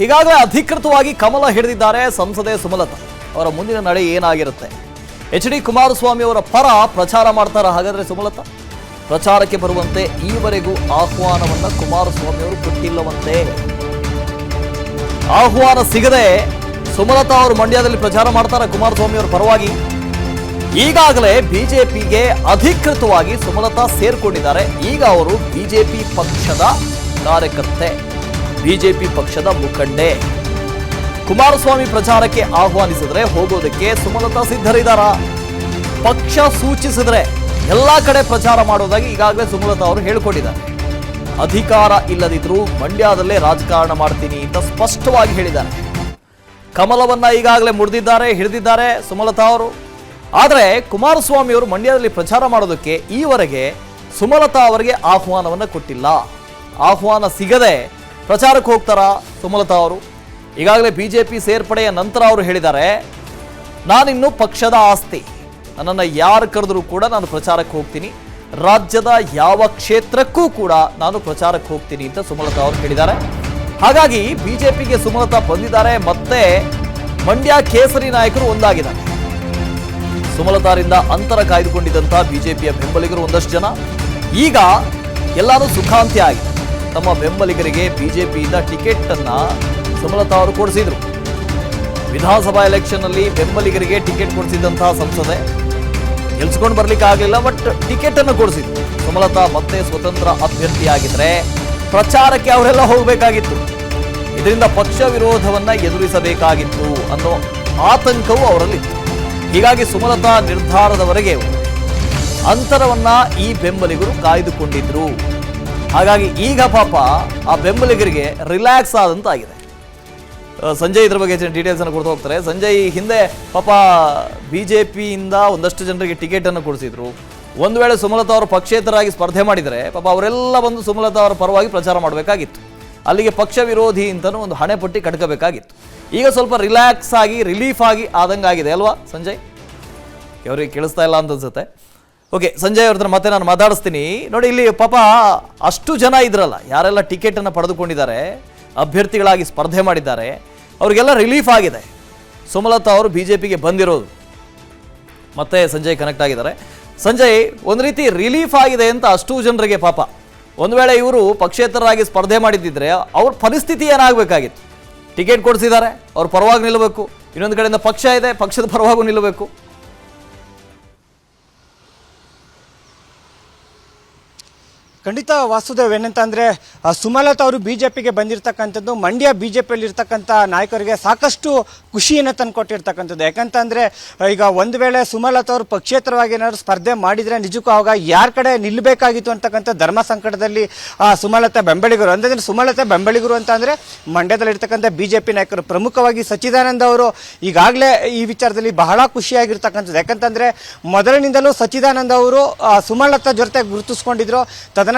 ಈಗಾಗಲೇ ಅಧಿಕೃತವಾಗಿ ಕಮಲ ಹಿಡಿದಿದ್ದಾರೆ ಸಂಸದೆ ಸುಮಲತಾ. ಅವರ ಮುಂದಿನ ನಡೆ ಏನಾಗಿರುತ್ತೆ? ಎಚ್ ಡಿ ಕುಮಾರಸ್ವಾಮಿ ಅವರ ಪರ ಪ್ರಚಾರ ಮಾಡ್ತಾರ ಹಾಗಾದ್ರೆ ಸುಮಲತಾ? ಪ್ರಚಾರಕ್ಕೆ ಬರುವಂತೆ ಈವರೆಗೂ ಆಹ್ವಾನವನ್ನ ಕುಮಾರಸ್ವಾಮಿ ಅವರು ಕೊಟ್ಟಿಲ್ಲವಂತೆ. ಆಹ್ವಾನ ಸಿಗದೆ ಸುಮಲತಾ ಅವರು ಮಂಡ್ಯದಲ್ಲಿ ಪ್ರಚಾರ ಮಾಡ್ತಾರ ಕುಮಾರಸ್ವಾಮಿ ಅವರ ಪರವಾಗಿ. ಈಗಾಗಲೇ ಬಿಜೆಪಿಗೆ ಅಧಿಕೃತವಾಗಿ ಸುಮಲತಾ ಸೇರ್ಕೊಂಡಿದ್ದಾರೆ. ಈಗ ಅವರು ಬಿಜೆಪಿ ಪಕ್ಷದ ಕಾರ್ಯಕರ್ತೆ, ಬಿಜೆಪಿ ಪಕ್ಷದ ಮುಖಂಡೆ. ಕುಮಾರಸ್ವಾಮಿ ಪ್ರಚಾರಕ್ಕೆ ಆಹ್ವಾನಿಸಿದ್ರೆ ಹೋಗೋದಕ್ಕೆ ಸುಮಲತಾ ಸಿದ್ಧರಿದ್ದಾರ. ಪಕ್ಷ ಸೂಚಿಸಿದ್ರೆ ಎಲ್ಲಾ ಕಡೆ ಪ್ರಚಾರ ಮಾಡೋದಾಗಿ ಈಗಾಗಲೇ ಸುಮಲತಾ ಅವರು ಹೇಳಿಕೊಂಡಿದ್ದಾರೆ. ಅಧಿಕಾರ ಇಲ್ಲದಿದ್ರೂ ಮಂಡ್ಯದಲ್ಲೇ ರಾಜಕಾರಣ ಮಾಡ್ತೀನಿ ಅಂತ ಸ್ಪಷ್ಟವಾಗಿ ಹೇಳಿದ್ದಾರೆ. ಕಮಲವನ್ನ ಈಗಾಗಲೇ ಹಿಡಿದಿದ್ದಾರೆ ಸುಮಲತಾ ಅವರು. ಆದರೆ ಕುಮಾರಸ್ವಾಮಿ ಅವರು ಮಂಡ್ಯದಲ್ಲಿ ಪ್ರಚಾರ ಮಾಡೋದಕ್ಕೆ ಈವರೆಗೆ ಸುಮಲತಾ ಅವರಿಗೆ ಆಹ್ವಾನವನ್ನ ಕೊಟ್ಟಿಲ್ಲ. ಆಹ್ವಾನ ಸಿಗದೆ ಪ್ರಚಾರಕ್ಕೆ ಹೋಗ್ತಾರ ಸುಮಲತಾ ಅವರು? ಈಗಾಗಲೇ ಬಿಜೆಪಿ ಸೇರ್ಪಡೆಯ ನಂತರ ಅವರು ಹೇಳಿದ್ದಾರೆ, ನಾನಿನ್ನು ಪಕ್ಷದ ಆಸ್ತಿ, ನನ್ನನ್ನು ಯಾರು ಕರೆದರೂ ಕೂಡ ನಾನು ಪ್ರಚಾರಕ್ಕೆ ಹೋಗ್ತೀನಿ, ರಾಜ್ಯದ ಯಾವ ಕ್ಷೇತ್ರಕ್ಕೂ ಕೂಡ ನಾನು ಪ್ರಚಾರಕ್ಕೆ ಹೋಗ್ತೀನಿ ಅಂತ ಸುಮಲತಾ ಅವರು ಹೇಳಿದ್ದಾರೆ. ಹಾಗಾಗಿ ಬಿಜೆಪಿಗೆ ಸುಮಲತಾ ಬಂದಿದ್ದಾರೆ. ಮತ್ತೆ ಮಂಡ್ಯ ಕೇಸರಿ ನಾಯಕರು ಒಂದಾಗಿದ್ದಾರೆ. ಸುಮಲತಾರಿಂದ ಅಂತರ ಕಾಯ್ದುಕೊಂಡಿದ್ದಂಥ ಬಿಜೆಪಿಯ ಬೆಂಬಲಿಗರು ಒಂದಷ್ಟು ಜನ ಈಗ ಎಲ್ಲರೂ ಸುಖಾಂತ್ಯ ಆಗಿದೆ. ತಮ್ಮ ಬೆಂಬಲಿಗರಿಗೆ ಬಿಜೆಪಿಯಿಂದ ಟಿಕೆಟ್ ಅನ್ನ ಸುಮಲತಾ ಅವರು ಕೊಡಿಸಿದ್ರು. ವಿಧಾನಸಭಾ ಎಲೆಕ್ಷನ್ ನಲ್ಲಿ ಬೆಂಬಲಿಗರಿಗೆ ಟಿಕೆಟ್ ಕೊಡಿಸಿದಂತಹ ಸಂಸದೆ ಗೆಲ್ಸ್ಕೊಂಡು ಬರ್ಲಿಕ್ಕೆ ಆಗಲಿಲ್ಲ, ಬಟ್ ಟಿಕೆಟ್ ಅನ್ನು ಕೊಡಿಸಿದ್ರು. ಸುಮಲತಾ ಮತ್ತೆ ಸ್ವತಂತ್ರ ಅಭ್ಯರ್ಥಿಯಾಗಿದ್ರೆ ಪ್ರಚಾರಕ್ಕೆ ಅವರೆಲ್ಲ ಹೋಗಬೇಕಾಗಿತ್ತು. ಇದರಿಂದ ಪಕ್ಷ ವಿರೋಧವನ್ನ ಎದುರಿಸಬೇಕಾಗಿತ್ತು ಅನ್ನೋ ಆತಂಕವೂ ಅವರಲ್ಲಿತ್ತು. ಹೀಗಾಗಿ ಸುಮಲತಾ ನಿರ್ಧಾರದವರೆಗೆ ಅಂತರವನ್ನ ಈ ಬೆಂಬಲಿಗರು ಕಾಯ್ದುಕೊಂಡಿದ್ರು. ಹಾಗಾಗಿ ಈಗ ಪಾಪ ಆ ಬೆಂಬಲಿಗರಿಗೆ ರಿಲ್ಯಾಕ್ಸ್ ಆದಂತಾಗಿದೆ. ಸಂಜಯ್ ಇದ್ರ ಬಗ್ಗೆ ಡೀಟೇಲ್ಸ್ ಅನ್ನು ಕೊಡ್ತಾ ಹೋಗ್ತಾರೆ. ಸಂಜಯ್, ಹಿಂದೆ ಪಾಪ ಬಿಜೆಪಿಯಿಂದ ಒಂದಷ್ಟು ಜನರಿಗೆ ಟಿಕೆಟ್ ಅನ್ನು ಕೊಡಿಸಿದ್ರು. ಒಂದು ವೇಳೆ ಸುಮಲತಾ ಅವರು ಪಕ್ಷೇತರಾಗಿ ಸ್ಪರ್ಧೆ ಮಾಡಿದರೆ ಪಾಪ ಅವರೆಲ್ಲ ಬಂದು ಸುಮಲತಾ ಅವರ ಪರವಾಗಿ ಪ್ರಚಾರ ಮಾಡಬೇಕಾಗಿತ್ತು. ಅಲ್ಲಿಗೆ ಪಕ್ಷ ವಿರೋಧಿ ಅಂತಲೂ ಒಂದು ಹಣೆ ಪಟ್ಟಿ ಕಟ್ಕೋಬೇಕಾಗಿತ್ತು. ಈಗ ಸ್ವಲ್ಪ ರಿಲ್ಯಾಕ್ಸ್ ಆಗಿ ರಿಲೀಫ್ ಆಗಿ ಆದಂಗಾಗಿದೆ ಅಲ್ವಾ ಸಂಜಯ್? ಅವ್ರಿಗೆ ಕೇಳಿಸ್ತಾ ಇಲ್ಲ ಅಂತ ಅನ್ಸುತ್ತೆ. ಓಕೆ, ಸಂಜಯ್ ಅವ್ರ ಹತ್ರ ಮತ್ತೆ ನಾನು ಮಾತಾಡಿಸ್ತೀನಿ. ನೋಡಿ, ಇಲ್ಲಿ ಪಾಪ ಅಷ್ಟು ಜನ ಇದ್ರಲ್ಲ, ಯಾರೆಲ್ಲ ಟಿಕೆಟ್ ಅನ್ನು ಪಡೆದುಕೊಂಡಿದ್ದಾರೆ, ಅಭ್ಯರ್ಥಿಗಳಾಗಿ ಸ್ಪರ್ಧೆ ಮಾಡಿದ್ದಾರೆ, ಅವ್ರಿಗೆಲ್ಲ ರಿಲೀಫ್ ಆಗಿದೆ. ಸುಮಲತಾ ಅವರು ಬಿಜೆಪಿಗೆ ಬಂದಿರೋದು. ಮತ್ತೆ ಸಂಜಯ್ ಕನೆಕ್ಟ್ ಆಗಿದ್ದಾರೆ. ಸಂಜಯ್, ಒಂದು ರೀತಿ ರಿಲೀಫ್ ಆಗಿದೆ ಅಂತ ಅಷ್ಟು ಜನರಿಗೆ ಪಾಪ. ಒಂದು ವೇಳೆ ಇವರು ಪಕ್ಷೇತರರಾಗಿ ಸ್ಪರ್ಧೆ ಮಾಡಿದ್ದಿದ್ರೆ ಅವ್ರ ಪರಿಸ್ಥಿತಿ ಏನಾಗಬೇಕಾಗಿತ್ತು? ಟಿಕೆಟ್ ಕೊಡಿಸಿದ್ದಾರೆ, ಅವ್ರ ಪರವಾಗಿ ನಿಲ್ಲಬೇಕು, ಇನ್ನೊಂದು ಕಡೆಯಿಂದ ಪಕ್ಷ ಇದೆ, ಪಕ್ಷದ ಪರವಾಗೂ ನಿಲ್ಲಬೇಕು. ಖಂಡಿತ ವಾಸುದೇವ್, ಏನಂತಂದರೆ ಸುಮಲತಾ ಅವರು ಬಿಜೆಪಿಗೆ ಬಂದಿರತಕ್ಕಂಥದ್ದು ಮಂಡ್ಯ ಬಿಜೆಪಿಯಲ್ಲಿ ಇರ್ತಕ್ಕಂಥ ನಾಯಕರಿಗೆ ಸಾಕಷ್ಟು ಖುಷಿಯನ್ನು ತಂದುಕೊಟ್ಟಿರ್ತಕ್ಕಂಥದ್ದು. ಯಾಕಂತಂದರೆ ಈಗ ಒಂದು ವೇಳೆ ಸುಮಲತಾ ಅವರು ಪಕ್ಷೇತರವಾಗಿ ಏನಾದ್ರು ಸ್ಪರ್ಧೆ ಮಾಡಿದರೆ ನಿಜಕ್ಕೂ ಆವಾಗ ಯಾರ ಕಡೆ ನಿಲ್ಲಬೇಕಾಗಿತ್ತು ಅಂತಕ್ಕಂಥ ಧರ್ಮ ಸಂಕಟದಲ್ಲಿ ಸುಮಲತಾ ಬೆಂಬಲಿಗರು. ಅಂದರೆ ಸುಮಲತಾ ಬೆಂಬಲಿಗರು ಅಂತ ಅಂದರೆ ಮಂಡ್ಯದಲ್ಲಿರ್ತಕ್ಕಂಥ ಬಿಜೆಪಿ ನಾಯಕರು, ಪ್ರಮುಖವಾಗಿ ಸಚ್ಚಿದಾನಂದ ಅವರು ಈಗಾಗಲೇ ಈ ವಿಚಾರದಲ್ಲಿ ಬಹಳ ಖುಷಿಯಾಗಿರ್ತಕ್ಕಂಥದ್ದು. ಯಾಕಂತಂದರೆ ಮೊದಲಿನಿಂದಲೂ ಸಚ್ಚಿದಾನಂದ ಅವರು ಸುಮಲತಾ ಜೊತೆ ಗುರುತಿಸ್ಕೊಂಡಿದ್ರು.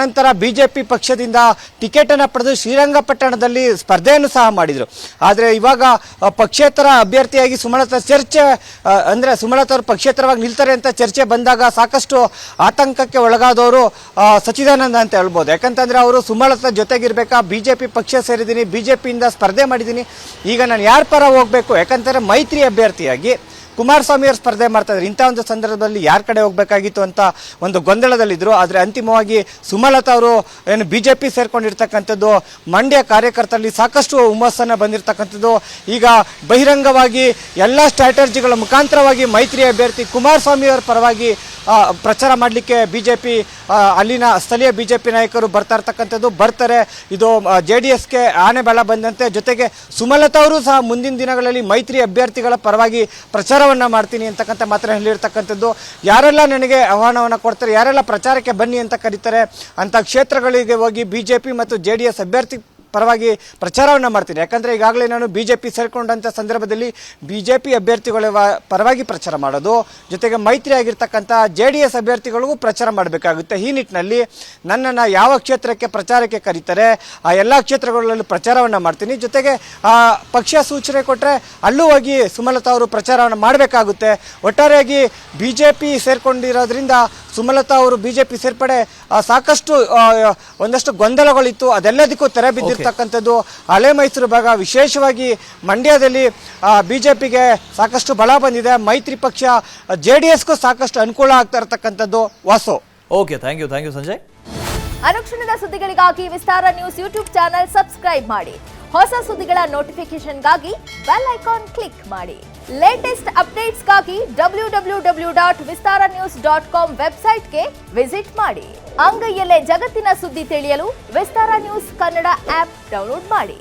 ನಂತರ ಬಿಜೆಪಿ ಪಕ್ಷದಿಂದ ಟಿಕೆಟ್ ಅನ್ನು ಪಡೆದು ಶ್ರೀರಂಗಪಟ್ಟಣದಲ್ಲಿ ಸ್ಪರ್ಧೆಯನ್ನು ಸಹ ಮಾಡಿದರು. ಆದರೆ ಇವಾಗ ಪಕ್ಷೇತರ ಅಭ್ಯರ್ಥಿಯಾಗಿ ಸುಮಲತಾ ಸುಮಲತಾ ಅವರು ಪಕ್ಷೇತರವಾಗಿ ನಿಲ್ತಾರೆ ಅಂತ ಚರ್ಚೆ ಬಂದಾಗ ಸಾಕಷ್ಟು ಆತಂಕಕ್ಕೆ ಒಳಗಾದವರು ಸಚ್ಚಿದಾನಂದ ಅಂತ ಹೇಳ್ಬೋದು. ಯಾಕಂತಂದ್ರೆ ಅವರು ಸುಮಲತಾ ಜೊತೆಗಿರ್ಬೇಕಾ, ಬಿಜೆಪಿ ಪಕ್ಷ ಸೇರಿದ್ದೀನಿ, ಬಿಜೆಪಿಯಿಂದ ಸ್ಪರ್ಧೆ ಮಾಡಿದ್ದೀನಿ, ಈಗ ನಾನು ಯಾರ ಪರ ಹೋಗ್ಬೇಕು? ಯಾಕಂತಾರೆ ಮೈತ್ರಿ ಅಭ್ಯರ್ಥಿಯಾಗಿ ಕುಮಾರಸ್ವಾಮಿ ಅವರು ಸ್ಪರ್ಧೆ ಮಾಡ್ತಾ ಇದ್ರು. ಇಂಥ ಒಂದು ಸಂದರ್ಭದಲ್ಲಿ ಯಾರ ಕಡೆ ಹೋಗಬೇಕಾಗಿತ್ತು ಅಂತ ಒಂದು ಗೊಂದಲದಲ್ಲಿದ್ದರು. ಆದರೆ ಅಂತಿಮವಾಗಿ ಸುಮಲತಾ ಅವರು ಏನು ಬಿಜೆಪಿ ಸೇರ್ಕೊಂಡಿರ್ತಕ್ಕಂಥದ್ದು ಮಂಡ್ಯ ಕಾರ್ಯಕರ್ತರಲ್ಲಿ ಸಾಕಷ್ಟು ಹುಮ್ಮಸ್ಸನ್ನು ಬಂದಿರತಕ್ಕಂಥದ್ದು. ಈಗ ಬಹಿರಂಗವಾಗಿ ಎಲ್ಲ ಸ್ಟ್ರಾಟಜಿಗಳ ಮುಖಾಂತರವಾಗಿ ಮೈತ್ರಿ ಅಭ್ಯರ್ಥಿ ಕುಮಾರಸ್ವಾಮಿ ಅವರ ಪರವಾಗಿ ಪ್ರಚಾರ ಮಾಡಲಿಕ್ಕೆ ಬಿಜೆಪಿ ಅಲ್ಲಿನ ಸ್ಥಳೀಯ ಬಿಜೆಪಿ ನಾಯಕರು ಬರ್ತಾರೆ. ಇದು JDSಗೆ ಆನೆ ಬಲ ಬಂದಂತೆ. ಜೊತೆಗೆ ಸುಮಲತಾ ಅವರು ಸಹ ಮುಂದಿನ ದಿನಗಳಲ್ಲಿ ಮೈತ್ರಿ ಅಭ್ಯರ್ಥಿಗಳ ಪರವಾಗಿ ಪ್ರಚಾರವನ್ನು ಮಾಡ್ತೀನಿ ಅಂತಕ್ಕಂಥ ಮಾತ್ರ ಹೇಳಿರ್ತಕ್ಕಂಥದ್ದು. ಯಾರೆಲ್ಲ ನನಗೆ ಆಹ್ವಾನವನ್ನು ಕೊಡ್ತಾರೆ, ಯಾರೆಲ್ಲ ಪ್ರಚಾರಕ್ಕೆ ಬನ್ನಿ ಅಂತ ಕರೀತಾರೆ ಅಂಥ ಕ್ಷೇತ್ರಗಳಿಗೆ ಹೋಗಿ ಬಿಜೆಪಿ ಮತ್ತು JDS ಅಭ್ಯರ್ಥಿ ಪರವಾಗಿ ಪ್ರಚಾರವನ್ನು ಮಾಡ್ತೀನಿ. ಯಾಕಂದರೆ ಈಗಾಗಲೇ ನಾನು ಬಿಜೆಪಿ ಸೇರಿಕೊಂಡಂಥ ಸಂದರ್ಭದಲ್ಲಿ ಬಿಜೆಪಿ ಅಭ್ಯರ್ಥಿಗಳ ಪರವಾಗಿ ಪ್ರಚಾರ ಮಾಡೋದು, ಜೊತೆಗೆ ಮೈತ್ರಿ ಆಗಿರ್ತಕ್ಕಂಥ JDS ಅಭ್ಯರ್ಥಿಗಳಿಗೂ ಪ್ರಚಾರ ಮಾಡಬೇಕಾಗುತ್ತೆ. ಈ ನಿಟ್ಟಿನಲ್ಲಿ ನನ್ನನ್ನು ಯಾವ ಕ್ಷೇತ್ರಕ್ಕೆ ಪ್ರಚಾರಕ್ಕೆ ಕರೀತಾರೆ ಆ ಎಲ್ಲ ಕ್ಷೇತ್ರಗಳಲ್ಲೂ ಪ್ರಚಾರವನ್ನು ಮಾಡ್ತೀನಿ. ಜೊತೆಗೆ ಪಕ್ಷ ಸೂಚನೆ ಕೊಟ್ಟರೆ ಅಲ್ಲೂ ಹೋಗಿ ಸುಮಲತಾ ಅವರು ಪ್ರಚಾರವನ್ನು ಮಾಡಬೇಕಾಗುತ್ತೆ. ಒಟ್ಟಾರೆಯಾಗಿ ಬಿಜೆಪಿ ಸೇರ್ಕೊಂಡಿರೋದ್ರಿಂದ ಸುಮಲತಾ ಅವರು ಬಿಜೆಪಿ ಸೇರ್ಪಡೆ ಸಾಕಷ್ಟು ಒಂದಷ್ಟು ಗೊಂದಲಗಳಿತ್ತು, ಅದೆಲ್ಲದಕ್ಕೂ ತೆರೆ ಬಿದ್ದಿರ್ತಕ್ಕಂಥ ಇರ್ತಕ್ಕಂಥದ್ದು ಹಳೆ ಮೈಸೂರು ಭಾಗ, ವಿಶೇಷವಾಗಿ ಮಂಡ್ಯದಲ್ಲಿ ಬಿಜೆಪಿಗೆ ಸಾಕಷ್ಟು ಬಲ ಬಂದಿದೆ. ಮೈತ್ರಿ ಪಕ್ಷ JDSಗೂ ಸಾಕಷ್ಟು ಅನುಕೂಲ ಆಗ್ತಾ ಇರತಕ್ಕಂಥದ್ದು. Vasu. Okay, thank you Sanjay. ಅನುಕ್ಷಣದ ಸುದ್ದಿಗಳಿಗಾಗಿ Vistara news YouTube channel subscribe ಮಾಡಿ. ಹೊಸ ಸುದ್ದಿಗಳ ನೋಟಿಫಿಕೇಶನ್ಗಾಗಿ ಬೆಲ್ ಐಕಾನ್ ಕ್ಲಿಕ್ ಮಾಡಿ. ಲೇಟೆಸ್ಟ್ ಅಪ್ಡೇಟ್ಸ್ಗಾಗಿ www.vistaranews.com ವೆಬ್ಸೈಟ್ಗೆ ವಿಸಿಟ್ ಮಾಡಿ. ಅಂಗೈಯಲ್ಲೇ ಜಗತ್ತಿನ ಸುದ್ದಿ ತಿಳಿಯಲು Vistara news Kannada app download ಮಾಡಿ.